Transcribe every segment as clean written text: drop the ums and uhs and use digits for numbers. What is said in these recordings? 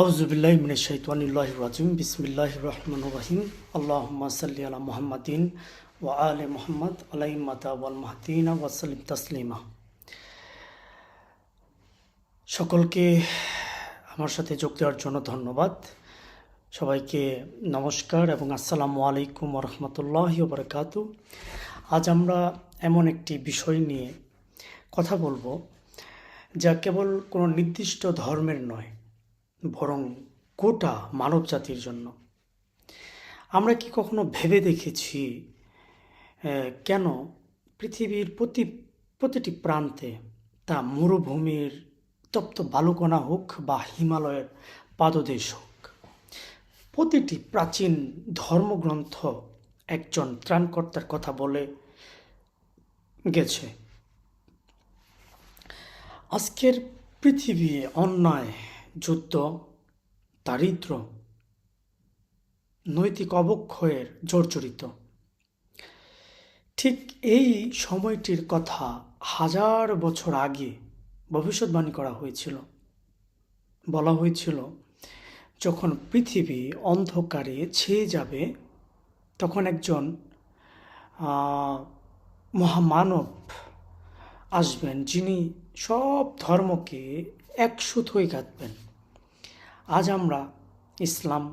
আউযুবিল্লাহি মিনাশ শাইতানির রাজিম বিসমিল্লাহির রহমানির রহিম আল্লাহুম্মা সাল্লি আলা মুহাম্মাদিন ওয়া আলি মুহাম্মাদ আলাইহিম্মাতা ওয়াল মাহদিনা ওয়া সাল্লিম তাসলিমা। সকলকে আমার সাথে যোগ দেওয়ার জন্য ধন্যবাদ। সবাইকে নমস্কার এবং আসসালামু আলাইকুম ওয়া রাহমাতুল্লাহি ওয়া বারাকাতুহু। আজ আমরা এমন একটি বিষয় নিয়ে কথা বলবো যা কেবল কোনো নির্দিষ্ট ধর্মের নয়, বরং গোটা মানব জাতির জন্য। আমরা কি কখনো ভেবে দেখেছি কেন পৃথিবীর প্রতিটি প্রান্তে, তা মরুভূমির তপ্ত বালুকণা হোক বা হিমালয়ের পাদদেশ হোক, প্রতিটি প্রাচীন ধর্মগ্রন্থ একজন ত্রাণকর্তার কথা বলে গেছে? আজকের পৃথিবী অন্যায়, যুদ্ধ, দারিদ্র, নৈতিক অবক্ষয়ের জর্জরিত। ঠিক এই সময়টির কথা হাজার বছর আগে ভবিষ্যৎবাণী করা হয়েছিল। বলা হয়েছিল, যখন পৃথিবী অন্ধকারে ছেয়ে যাবে, তখন একজন মহামানব আসবেন, যিনি সব ধর্মকে এক সুতোয় গাঁথবেন। আজ আমরা ইসলাম,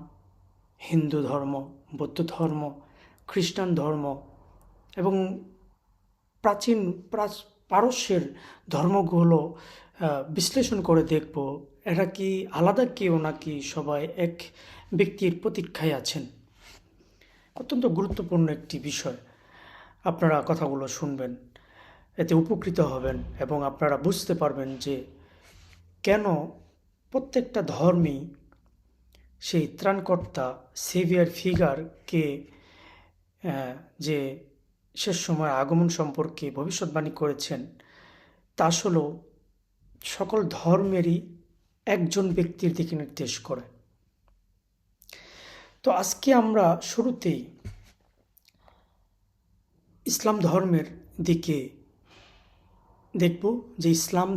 হিন্দু ধর্ম, বৌদ্ধ ধর্ম, খ্রিস্টান ধর্ম এবং প্রাচীন পারস্যের ধর্মগুলো বিশ্লেষণ করে দেখব, এরা কি আলাদা কেউ নাকি সবাই এক ব্যক্তির প্রতীক্ষায় আছেন। অত্যন্ত গুরুত্বপূর্ণ একটি বিষয়। আপনারা কথাগুলো শুনবেন, এতে উপকৃত হবেন এবং আপনারা বুঝতে পারবেন যে কেন প্রত্যেকটা ধর্মেই সেই ত্রাণকর্তা, সেভিয়ার ফিগারকে যে শেষ সময় আগমন সম্পর্কে ভবিষ্যৎবাণী করেছেন, তা আসলেও সকল ধর্মেরই একজন ব্যক্তির দিকে নির্দেশ করে। তো আজকে আমরা শুরুতেই ইসলাম ধর্মের দিকে দেখব যে ইসলাম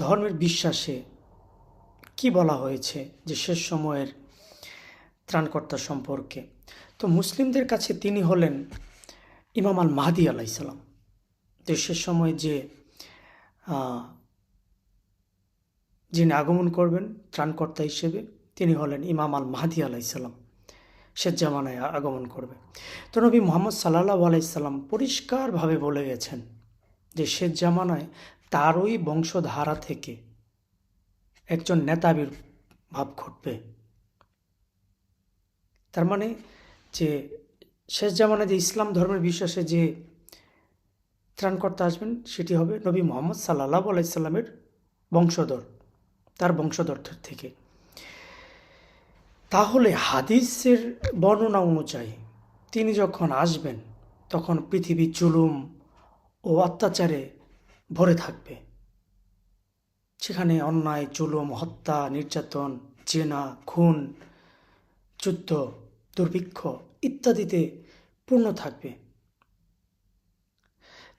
ধর্মের বিশ্বাসে কি বলা হয়েছে যে শেষ সময়ের ত্রাণকর্তা সম্পর্কে। তো মুসলিমদের কাছে তিনি হলেন ইমাম আল মাহদি আলাইসাল্লাম। তো শেষ সময়ে যিনি আগমন করবেন ত্রাণকর্তা হিসেবে, তিনি হলেন ইমাম আল মাহদি আলাইসাল্লাম। শেষ জামানায় আগমন করবে। তো নবী মুহাম্মদ সাল্লাল্লাহু আলাইহি সাল্লাম পরিষ্কারভাবে বলে গেছেন যে শেষ জামানায় তারই বংশধারা থেকে একজন নেতা আবির্ভাব ঘটবে। তার মানে যে শেষ জামানায় যে ইসলাম ধর্মের বিশ্বাসে যে ত্রাণকর্তা আসবেন, সেটি হবে নবী মুহাম্মদ সাল্লাল্লাহু আলাইহি সাল্লামের বংশধর, তার বংশধরদের থেকে। তাহলে হাদিসের বর্ণনা অনুযায়ী তিনি যখন আসবেন, তখন পৃথিবী জুলুম ও অত্যাচারে ভরে থাকবে। সেখানে অন্যায়, জুলুম, হত্যা, নির্যাতন, জেনা, খুন, যুদ্ধ, দুর্ভিক্ষ ইত্যাদিতে পূর্ণ থাকবে।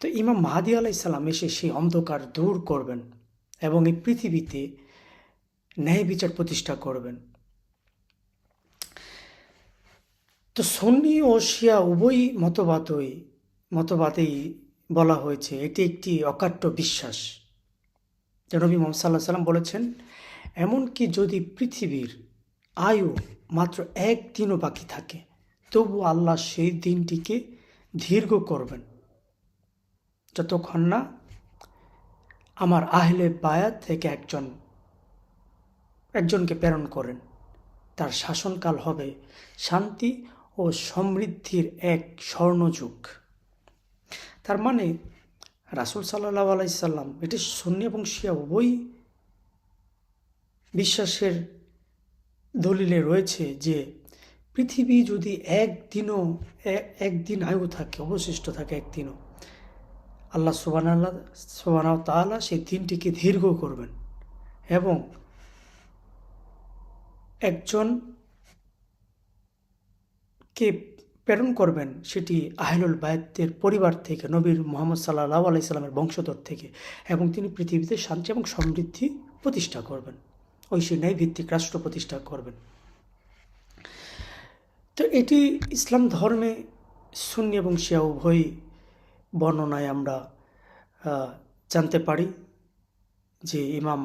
তো ইমাম মাহদি আলাইহিস সালাম এসে সেই অন্ধকার দূর করবেন এবং এই পৃথিবীতে ন্যায় বিচার প্রতিষ্ঠা করবেন। তো সুন্নি ও শিয়া উভয় মতবাদেই বলা হয়েছে এটি একটি অকাট্য বিশ্বাস। নবী মুহাম্মদ সাল্লাল্লাহু আলাইহি সাল্লাম বলেছেন, এমনকি যদি পৃথিবীর আয়ু মাত্র একদিনও বাকি থাকে, তবু আল্লাহ সেই দিনটিকে দীর্ঘ করবেন, যতক্ষণ না আমার আহলে বায়াত থেকে একজনকে প্রেরণ করেন। তার শাসনকাল হবে শান্তি ও সমৃদ্ধির এক স্বর্ণযুগ। তার মানে রাসূল সাল্লাল্লাহু আলাইহি সাল্লাম, এটি সুন্নি এবং শিয়া উভয় বিশ্বাসের দলিলে রয়েছে যে পৃথিবী যদি একদিন আয়ু থাকে, অবশিষ্ট থাকে একদিনও, আল্লাহ সুবহানাহু ওয়া তাআলা সেই দিনটিকে দীর্ঘ করবেন এবং একজনকে প্রেরণ করবেন, সেটি আহলুল বায়তের পরিবার থেকে, নবীর মুহাম্মদ সাল্লাল্লাহু আলাইহি সাল্লামের বংশধর থেকে, এবং তিনি পৃথিবীতে শান্তি এবং সমৃদ্ধি প্রতিষ্ঠা করবেন। ঐশী ন্যায় ভিত্তিক রাষ্ট্র প্রতিষ্ঠা করবেন। তো এটি ইসলাম ধর্মে সুন্নি এবং শিয়া উভয় বর্ণনায় আমরা জানতে পারি যে ইমাম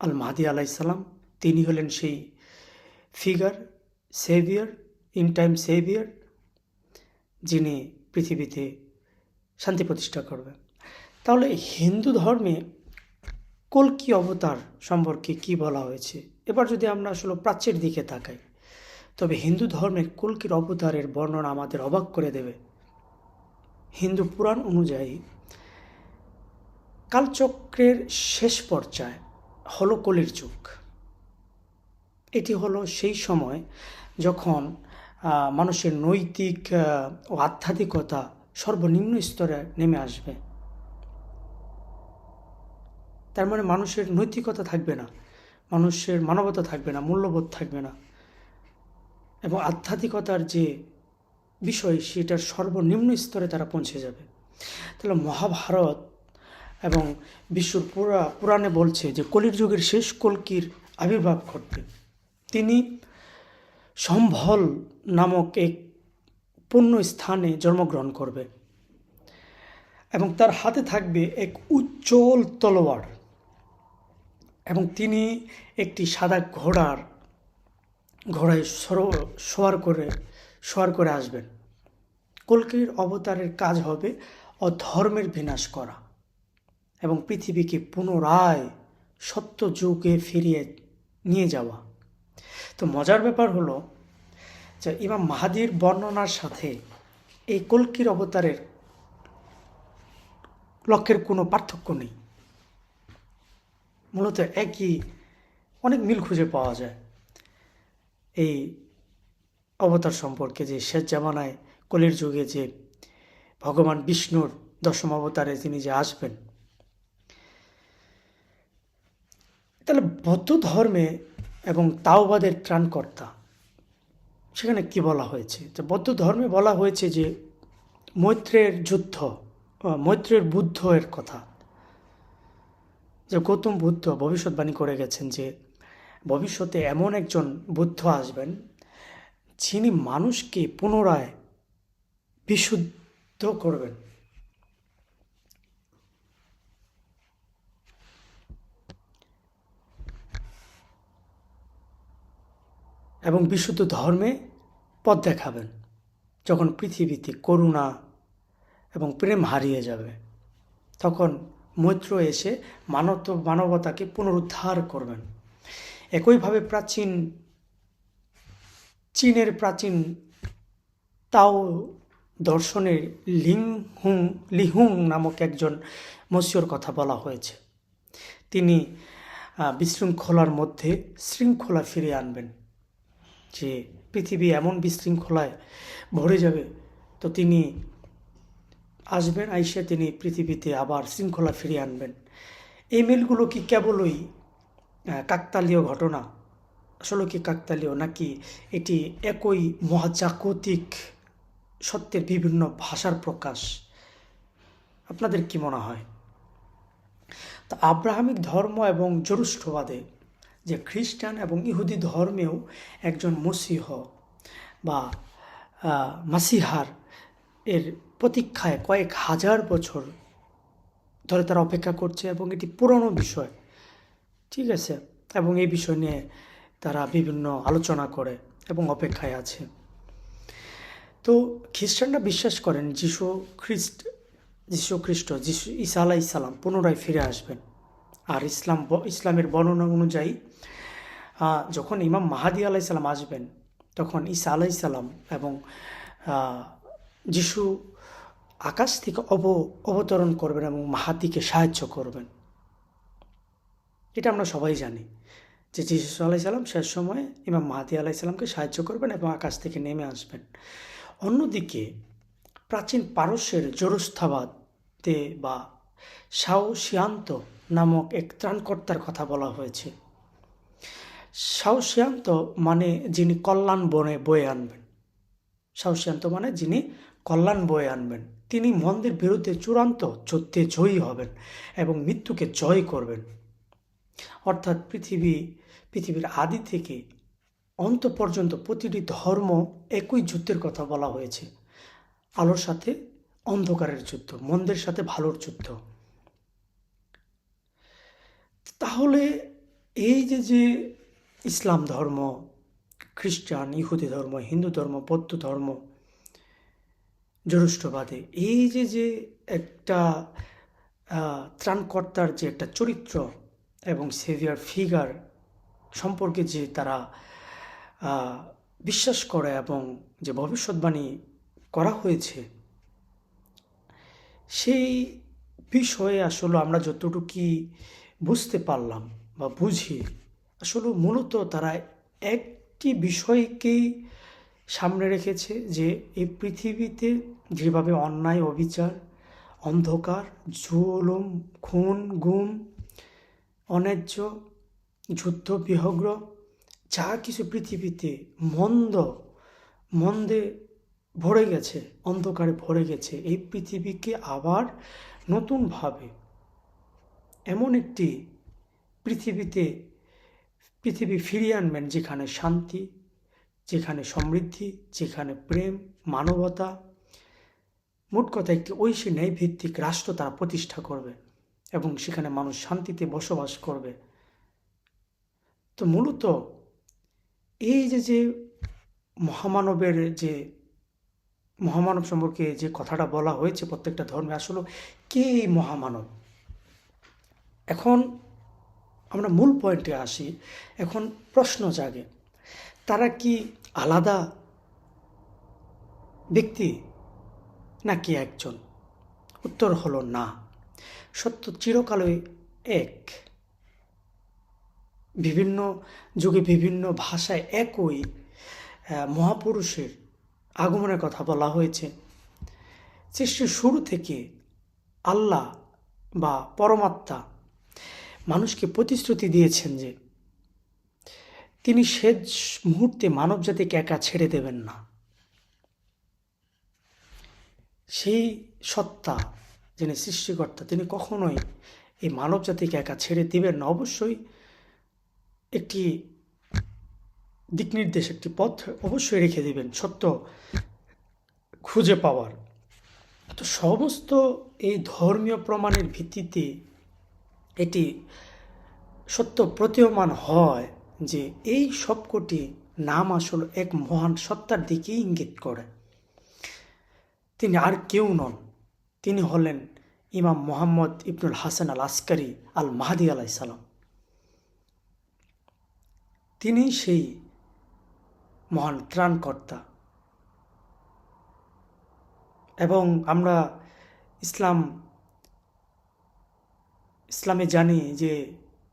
আল মাহদি আলাইসাল্লাম তিনি হলেন সেই figure, saviour, in time saviour, যিনি পৃথিবীতে শান্তি প্রতিষ্ঠা করবেন। তাহলে হিন্দু ধর্মে কল্কি অবতার সম্পর্কে কি বলা হয়েছে? এবার যদি আমরা আসলে প্রাচ্যের দিকে তাকাই, তবে হিন্দু ধর্মের কল্কির অবতারের বর্ণনা আমাদের অবাক করে দেবে। হিন্দু পুরাণ অনুযায়ী কালচক্রের শেষ পর্যায়ে হলো কলির যুগ। এটি হলো সেই সময় যখন মানুষের নৈতিক ও আধ্যাত্মিকতা সর্বনিম্ন স্তরে নেমে আসবে। তার মানে মানুষের নৈতিকতা থাকবে না, মানুষের মানবতা থাকবে না, মূল্যবোধ থাকবে না, এবং আধ্যাত্মিকতার যে বিষয় সেটার সর্বনিম্ন স্তরে তারা পৌঁছে যাবে। তাহলে মহাভারত এবং বিশ্বর পুরাণে বলছে যে কলির যুগের শেষ কল্কির আবির্ভাব ঘটবে। তিনি সম্ভল নামক এক পুণ্য স্থানে জন্মগ্রহণ করবে এবং তার হাতে থাকবে এক উজ্জ্বল তলোয়ার, এবং তিনি একটি সাদা ঘোড়ায় সওয়ার করে আসবেন। কল্কির অবতারের কাজ হবে অধর্মের বিনাশ করা এবং পৃথিবীকে পুনরায় সত্য যুগে ফিরিয়ে নিয়ে যাওয়া। তো মজার ব্যাপার হলো যে ইমাম মাহাদির বর্ণনার সাথে এই কল্কির অবতারের লক্ষ্যের কোনো পার্থক্য নেই, মূলত একই, অনেক মিল খুঁজে পাওয়া যায় এই অবতার সম্পর্কে, যে শেষ জামানায় কলির যুগে যে ভগবান বিষ্ণুর দশম অবতারে তিনি যে আসবেন। তাহলে বৌদ্ধ ধর্মে এবং তাওবাদের ত্রাণকর্তা, সেখানে কি বলা হয়েছে? যে বৌদ্ধ ধর্মে বলা হয়েছে যে মৈত্রেয়ের বুদ্ধ এর কথা, যে গৌতম বুদ্ধ ভবিষ্যৎবাণী করে গেছেন যে ভবিষ্যতে এমন একজন বুদ্ধ আসবেন যিনি মানুষকে পুনরায় বিশুদ্ধ করবেন। এবং বিশুদ্ধ ধর্মে পথ দেখাবেন। যখন পৃথিবীতে করুণা এবং প্রেম হারিয়ে যাবে, তখন মৈত্র এসে মানবতাকে পুনরুদ্ধার করবেন। একইভাবে চীনের প্রাচীন তাও দর্শনের লিহুং নামক একজন মসিয়র কথা বলা হয়েছে। তিনি বিশৃঙ্খলার মধ্যে শৃঙ্খলা ফিরিয়ে আনবেন, যে পৃথিবী এমন বিশৃঙ্খলায় ভরে যাবে, তো তিনি আসবেন, আইসে তিনি পৃথিবীতে আবার শৃঙ্খলা ফিরিয়ে আনবেন। এই মিলগুলো কি কেবলই কাকতালীয় ঘটনা? আসলে কি কাকতালীয়, নাকি এটি একই মহাজাগতিক সত্যের বিভিন্ন ভাষার প্রকাশ? আপনাদের কি মনে হয়? তা আব্রাহামিক ধর্ম এবং জরুষ্ট্রবাদে, যে খ্রিস্টান এবং ইহুদি ধর্মেও একজন মসিহ বা মাসিহার এর প্রতীক্ষায় কয়েক হাজার বছর ধরে তারা অপেক্ষা করছে, এবং এটি পুরনো বিষয়, ঠিক আছে, এবং এই বিষয় নিয়ে তারা বিভিন্ন আলোচনা করে এবং অপেক্ষায় আছে। তো খ্রিস্টানরা বিশ্বাস করেন যীশু ঈসা আলাইহিস সালাম পুনরায় ফিরে আসবেন। আর ইসলামের বর্ণনা অনুযায়ী যখন ইমাম মাহাদি আলাইহিস সালাম আসবেন, তখন ঈসা আলাইহিস সালাম এবং যীশু আকাশ থেকে অবতরণ করবেন এবং মাহাদিকে সাহায্য করবেন। এটা আমরা সবাই জানি যে যীশু আলাইহিস সালাম শেষ সময়ে ইমাম মাহাদি আলাইহিস সালামকে সাহায্য করবেন এবং আকাশ থেকে নেমে আসবেন। অন্যদিকে প্রাচীন পারস্যের জরুস্থাবাদে বা শাওশিয়ান্ত নামক এক ত্রাণকর্তার কথা বলা হয়েছে। শাওশিয়ান্ত মানে যিনি কল্যাণ বয়ে আনবেন। শাওশিয়ান্ত মানে যিনি কল্যাণ বয়ে আনবেন। তিনি মন্দের বিরুদ্ধে চূড়ান্ত যুদ্ধে জয়ী হবেন এবং মৃত্যুকে জয় করবেন। অর্থাৎ পৃথিবীর আদি থেকে অন্ত পর্যন্ত প্রতিটি ধর্ম একই যুদ্ধের কথা বলা হয়েছে। আলোর সাথে অন্ধকারের যুদ্ধ, মন্দের সাথে ভালোর যুদ্ধ। তাহলে এই যে ইসলাম ধর্ম, খ্রিস্টান, ইহুদি ধর্ম, হিন্দু ধর্ম, বৌদ্ধ ধর্ম, জরুষ্টবাদে এই যে একটা ত্রাণকর্তার যে একটা চরিত্র এবং সেভিয়ার ফিগার সম্পর্কে যে তারা বিশ্বাস করে এবং যে ভবিষ্যৎবাণী করা হয়েছে, সেই বিষয়ে আসলে আমরা যতটুকু বুঝতে পারলাম বা বুঝি, আসলে মূলত তারা একটি বিষয়কেই সামনে রেখেছে, যে এই পৃথিবীতে যেভাবে অন্যায়, অবিচার, অন্ধকার, জুলুম, খুন, গুম, অন্যায্য, যুদ্ধ, বিহগ্র, যা কিছু পৃথিবীতে মন্দে ভরে গেছে, অন্ধকারে ভরে গেছে, এই পৃথিবীকে আবার নতুনভাবে এমন একটি পৃথিবী ফিরিয়ে আনবেন যেখানে শান্তি, যেখানে সমৃদ্ধি, যেখানে প্রেম, মানবতা, মোট কথা একটি ঐশী ন্যায়ভিত্তিক রাষ্ট্র তারা প্রতিষ্ঠা করবে এবং সেখানে মানুষ শান্তিতে বসবাস করবে। তো মূলত এই যে মহামানব সম্পর্কে যে কথাটা বলা হয়েছে প্রত্যেকটা ধর্মে, আসলে কে এই মহামানব? এখন আমরা মূল পয়েন্টে আসি। এখন প্রশ্ন জাগে, তারা কি আলাদা ব্যক্তি নাকি একজন? উত্তর হলো না। সত্য চিরকালই এক, বিভিন্ন যুগে বিভিন্ন ভাষায় একই মহাপুরুষের আগমনের কথা বলা হয়েছে। সৃষ্টির শুরু থেকে আল্লাহ বা পরমাত্মা মানুষকে প্রতিশ্রুতি দিয়েছেন যে তিনি শেষ মুহূর্তে মানব জাতিকে একা ছেড়ে দেবেন না। সেই সত্তা, যিনি সৃষ্টিকর্তা, তিনি কখনোই এই মানব জাতিকে একা ছেড়ে দিবেন না। অবশ্যই একটি দিক নির্দেশ, একটি পথ অবশ্যই রেখে দিবেন সত্য খুঁজে পাওয়ার। তো সমস্ত এই ধর্মীয় প্রমাণের ভিত্তিতে এটি সত্য প্রতীয়মান হয় যে এই সবকটি নাম আসলে এক মহান সত্তার দিকে ইঙ্গিত করে। তিনি আর কেউ নন, তিনি হলেন ইমাম মুহাম্মদ ইবনুল হাসান আল আসকারি আল মাহদি আলাইহিস সালাম। তিনি সেই মহান ত্রাণকর্তা। এবং আমরা ইসলামে জানি যে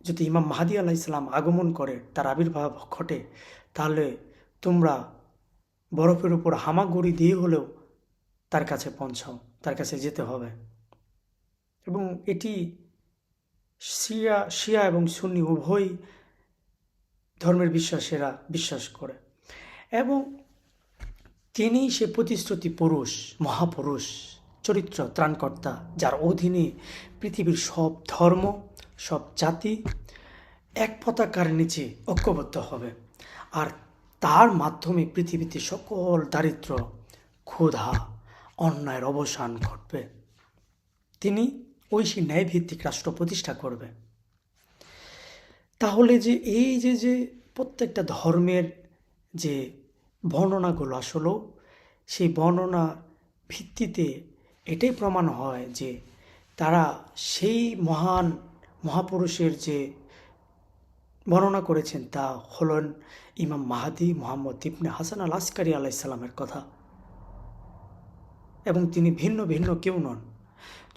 যদি ইমাম মাহদি আলাইহিস সালাম আগমন করে, তার আবির্ভাব ঘটে, তাহলে তোমরা বরফের উপর হামাগুড়ি দিয়ে হলেও তার কাছে পৌঁছাও, তার কাছে যেতে হবে। এবং এটি শিয়া এবং সুন্নি উভয় ধর্মের বিশ্বাসীরা বিশ্বাস করে। এবং তিনি সে প্রতিশ্রুতি পুরুষ, মহাপুরুষ, চরিত্র, ত্রাণকর্তা, যার অধীনে পৃথিবীর সব ধর্ম, সব জাতি এক পতাকার নিচে ঐক্যবদ্ধ হবে। আর তার মাধ্যমে পৃথিবীতে সকল দারিদ্র, ক্ষুধা, অন্যায়ের অবসান ঘটবে। তিনি ঐশী ন্যায়ভিত্তিক রাষ্ট্র প্রতিষ্ঠা করবে। তাহলে যে এই যে প্রত্যেকটা ধর্মের যে বর্ণনাগুলো, আসলেও সেই বর্ণনা ভিত্তিতে এটাই প্রমাণ হয় যে তারা সেই মহাপুরুষের যে বর্ণনা করেছেন তা হলেন ইমাম মাহদি মুহাম্মদ ইবনে হাসান আল আসকারি আলাইহিস সালামের কথা। এবং তিনি ভিন্ন ভিন্ন কেউ নন।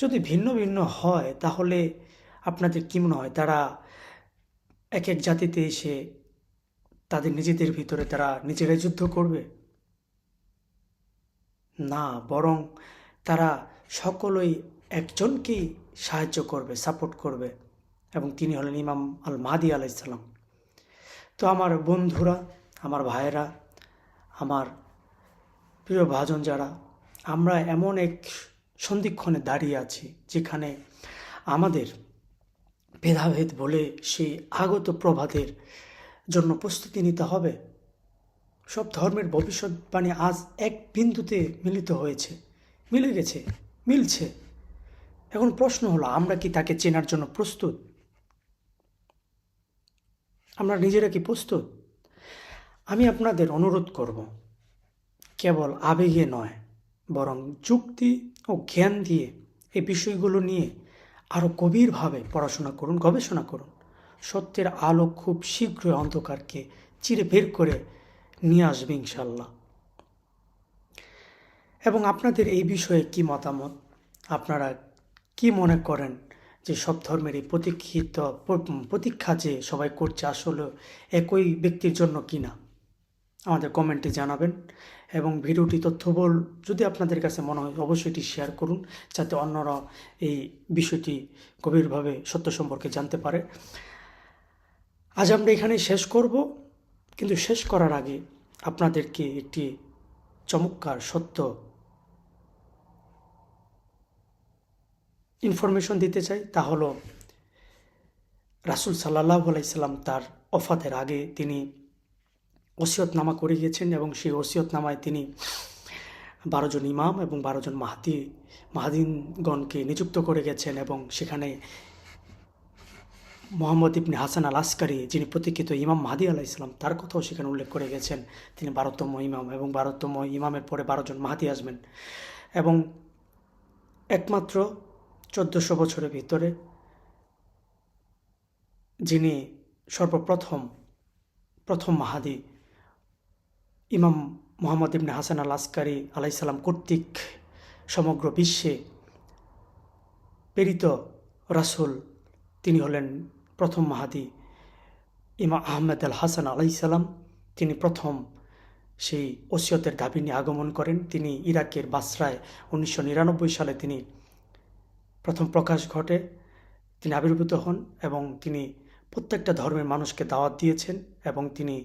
যদি ভিন্ন ভিন্ন হয়, তাহলে আপনাদের কি মনে হয় তারা এক এক জাতিতে এসে তাদের নিজেদের ভিতরে তারা নিজেরাই যুদ্ধ করবে? না, বরং তারা সকলেই একজনকেই সাহায্য করবে, সাপোর্ট করবে, এবং তিনি হলেন ইমাম আল মাহদি আলাইহিস সালাম। তো আমার বন্ধুরা, আমার ভাইয়েরা, আমার প্রিয় ভাজন যারা, আমরা এমন এক সন্ধিক্ষণে দাঁড়িয়ে আছি যেখানে আমাদের ভেদাভেদ বলে সেই আগত প্রভাতের জন্য প্রস্তুতি নিতে হবে। সব ধর্মের ভবিষ্যৎবাণী আজ এক বিন্দুতে মিলিত হয়েছে, মিলে গেছে, মিলছে। এখন প্রশ্ন হলো, আমরা কি তাকে চেনার জন্য প্রস্তুত? আমরা নিজেরা কি প্রস্তুত? আমি আপনাদের অনুরোধ করব, কেবল আবেগে নয়, বরং যুক্তি ও জ্ঞান দিয়ে এই বিষয়গুলো নিয়ে আরও গভীরভাবে পড়াশোনা করুন, গবেষণা করুন। সত্যের আলো খুব শীঘ্রই অন্ধকারকে চিরে বের করে নিয়ে আসবে ইনশাল্লাহ। এবং আপনাদের এই বিষয়ে কি মতামত? আপনারা কি মনে করেন যে সব ধর্মের এই প্রতীক্ষা যে সবাই করছে আসলে একই ব্যক্তির জন্য কিনা? আমাদের কমেন্টে জানাবেন। এবং ভিডিওটি তথ্যবহুল যদি আপনাদের কাছে মনে হয় অবশ্যই এটি শেয়ার করুন, যাতে অন্যরা এই বিষয়টি গভীরভাবে সত্য সম্পর্কে জানতে পারে। আজ আমরা এখানেই শেষ করব, কিন্তু শেষ করার আগে আপনাদেরকে একটি চমৎকার সত্য ইনফরমেশন দিতে চাই। তা হলো, রাসূল সাল্লাল্লাহু আলাইহি সাল্লাম তার ওফাতের আগে তিনি ওসিয়তনামা করে গিয়েছেন, এবং সেই ওসিয়তনামায় তিনি 12 জন ইমাম এবং 12 জন মাহাদিনগণকে নিযুক্ত করে গেছেন। এবং সেখানে মোহাম্মদ ইবনে হাসান আল আসকারি, যিনি প্রতীক্ষিত ইমাম মাহদী আলাইহিস সালাম, তার কথাও সেখানে উল্লেখ করে গেছেন। তিনি 12তম ইমাম, এবং 12তম ইমামের পরে 12 জন মাহদী আসবেন। এবং একমাত্র 1400 বছরের ভিতরে যিনি প্রথম মাহাদী, ইমাম মোহাম্মদ ইবনে হাসান আল আসকারি আলাইহিস সালাম কর্তৃক সমগ্র বিশ্বে প্রেরিত রাসূল, তিনি হলেন প্রথম মাহাদী ইমাম আহমেদ আল হাসান আলাইহিস সালাম। তিনি প্রথম সেই ওসিয়তের দাবি নিয়ে আগমন করেন। তিনি ইরাকের বাসরায় 1999 সালে তিনি প্রথম প্রকাশ ঘটে, তিনি আবির্ভূত হন, এবং তিনি প্রত্যেকটা ধর্মের মানুষকে দাওয়াত দিয়েছেন, এবং তিনি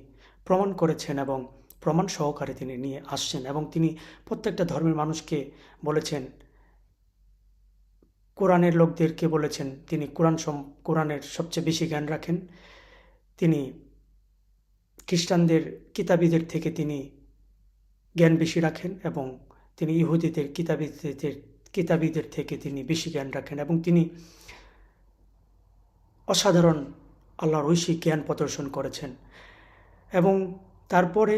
প্রমাণ করেছেন, এবং প্রমাণ সহকারে তিনি নিয়ে আসছেন। এবং তিনি প্রত্যেকটা ধর্মের মানুষকে বলেছেন, কোরআনের লোকদেরকে বলেছেন তিনি কোরআনের সবচেয়ে বেশি জ্ঞান রাখেন। তিনি খ্রিস্টানদের কিতাবীদের থেকে তিনি জ্ঞান বেশি রাখেন, এবং তিনি ইহুদিদের কিতাবীদের থেকে তিনি বেশি জ্ঞান রাখেন, এবং তিনি অসাধারণ আল্লাহর ঐশী জ্ঞান প্রদর্শন করেছেন। এবং তারপরে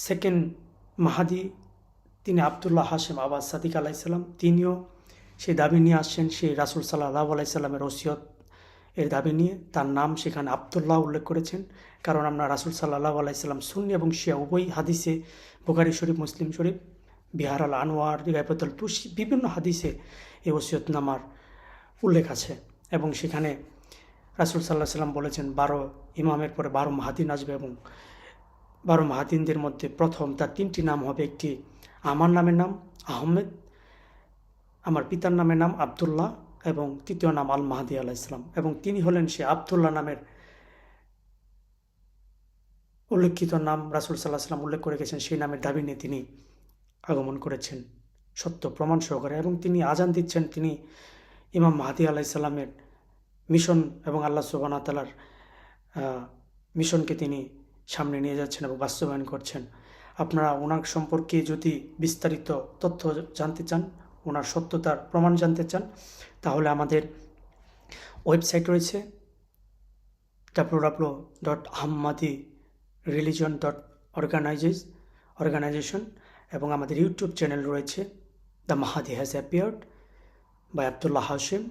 সেকেন্ড মাহাদি, তিনি আবদুল্লাহ হাশেম আব্বাস সাদিক আলাইহিস সালাম, তিনিও সেই দাবি নিয়ে আসছেন, সেই রাসূল সাল্লাল্লাহু আলাইহি সাল্লামের ওসিয়ত এর দাবি নিয়ে। তার নাম সেখানে আবদুল্লাহ উল্লেখ করেছেন, কারণ আমরা রাসূল সাল্লাল্লাহু আলাইহি সাল্লাম সুন্নি এবং শিয়া উভয় হাদিসে, বুখারী শরীফ, মুসলিম শরীফ, বিহার আল আনোয়ার, গায়বাতুল তুসি, বিভিন্ন হাদিসে এই ওসিয়তনামার উল্লেখ আছে। এবং সেখানে রাসূল সাল্লাল্লাহু আলাইহি সাল্লাম বলেছেন 12 ইমামের পরে 12 মাহাদিন আসবে, এবং 12 মাহাদিনদের মধ্যে প্রথম তার 3টি নাম হবে। একটি আমার নামের নাম আহমেদ, আমার পিতার নামের নাম আবদুল্লাহ, এবং তৃতীয় নাম আল মাহদী আলাইহিস সালাম। এবং তিনি হলেন সে আবদুল্লাহ নামের উল্লেখিত নাম রাসূল সাল্লাল্লাহু আলাইহি সাল্লাম উল্লেখ করে গেছেন, সেই নামের দাবি নিয়ে তিনি আগমন করেছেন সত্য প্রমাণ সহকারে। এবং তিনি আজান দিচ্ছেন, তিনি ইমাম মাহদী আলাইহিস সালামের মিশন এবং আল্লাহ সুবহানাহু ওয়া তাআলার মিশনকে তিনি সামনে নিয়ে যাচ্ছেন এবং বাস্তবায়ন করছেন। আপনারা ওনার সম্পর্কে যদি বিস্তারিত তথ্য জানতে চান, ওনার সত্যতার প্রমাণ জানতে চান, তাহলে আমাদের ওয়েবসাইট রয়েছে www.ahmadiyareligion.organization, এবং আমাদের ইউটিউব চ্যানেল রয়েছে the Mahdi has appeared by Abdullah Hashem,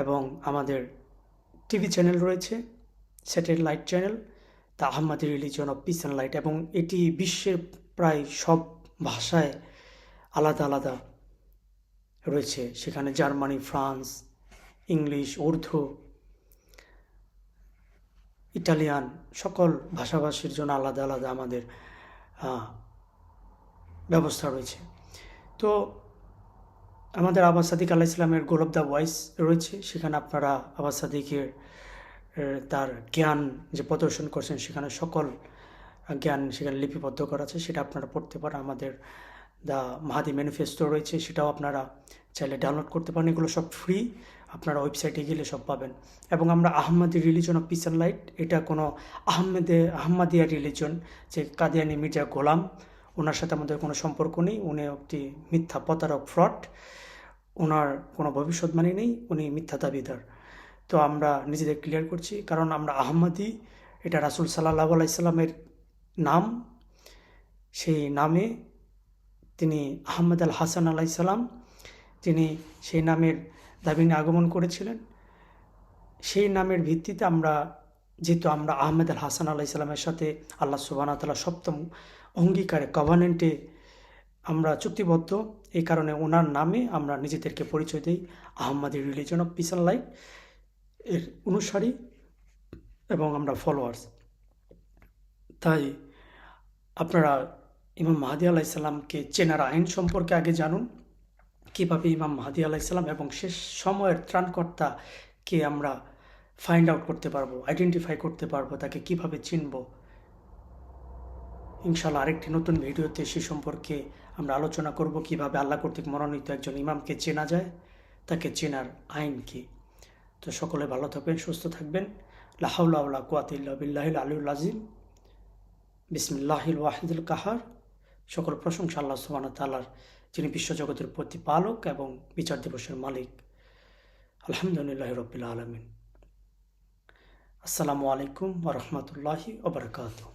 এবং আমাদের টিভি চ্যানেল রয়েছে, satellite channel the Ahmadi religion of peace and light, এবং এটি বিশ্বের প্রায় সব ভাষায় আলাদা আলাদা রয়েছে। সেখানে Germany, France, English, Urdu, Italian, সকল ভাষাভাষীর জন্য আলাদা আলাদা আমাদের ব্যবস্থা রয়েছে। তো আমাদের আব্বাস সাদিক আলাইহিস সালামের গোল অফ দ্য ভয়েস রয়েছে, সেখানে আপনারা আব্বাস সাদিকের তার জ্ঞান যে প্রদর্শন করছেন, সেখানে সকল জ্ঞান সেখানে লিপিবদ্ধ করা আছে, সেটা আপনারা পড়তে পারেন। আমাদের দ্য মাহাদি ম্যানিফেস্টো রয়েছে, সেটাও আপনারা চাইলে ডাউনলোড করতে পারেন। এগুলো সব ফ্রি, আপনারা ওয়েবসাইটে গেলে সব পাবেন। এবং আমরা আহমদি religion of peace and light, এটা কোনো আহমদিয়া রিলিজন, যে কাদিয়ানি মির্জা গোলাম, ওনার সাথে আমাদের কোনো সম্পর্ক নেই। উনি একটি মিথ্যা প্রতারক, ফ্রড। ওনার কোনো ভবিষ্যৎবাণী নেই, উনি মিথ্যা দাবিদার। তো আমরা নিজেদের ক্লিয়ার করছি, কারণ আমরা আহমদি, এটা রাসূল সাল্লাল্লাহু আলাইহি সাল্লামের নাম। সেই নামে তিনি আহমদ আল হাসান আলাইহিস সালাম, তিনি সেই নামের দাবি নিয়ে আগমন করেছিলেন। সেই নামের ভিত্তিতে আমরা, যেহেতু আমরা আহমদ আল হাসান আলাইহিস সালামের সাথে আল্লাহ সুবহানাহু ওয়া তাআলা সপ্তম অঙ্গীকারে, কভানেন্টে আমরা চুক্তিবদ্ধ, এই কারণে ওনার নামে আমরা নিজেদেরকে পরিচয় দিই আহমদি religion of peace and light এর অনুসারী, এবং আমরা ফলোয়ার্স। তাই আপনারা ইমাম মাহদী আলাইহিস সালামকে চেনার আইন সম্পর্কে আগে জানুন, কীভাবে ইমাম মাহদী আলাইহিস সালাম এবং শেষ সময়ের ত্রাণকর্তাকে আমরা ফাইন্ড আউট করতে পারবো, আইডেন্টিফাই করতে পারবো, তাকে কিভাবে চিনব। ইনশাআল্লাহ আরেকটি নতুন ভিডিওতে সে সম্পর্কে আমরা আলোচনা করব, কিভাবে আল্লাহ কর্তৃক মনোনীত একজন ইমামকে চেনা যায়, তাকে চেনার আইন কি। তো সকলে ভালো থাকবেন, সুস্থ থাকবেন। লা হাওলা ওয়ালা কুওয়াতা ইল্লা বিল্লাহিল আলিয়্যিল আযীম। বিসমিল্লাহিল ওয়াহিদুল কাহার। সকল প্রশংসা আল্লাহ সুবহানাহু ওয়া তাআলার, যিনি বিশ্বজগতের প্রতিপালক এবং বিচার দিবসের মালিক। আলহামদুলিল্লাহি রাব্বিল আলামিন। আসসালামু আলাইকুম ওয়া রাহমাতুল্লাহি ওয়া বারাকাতুহু।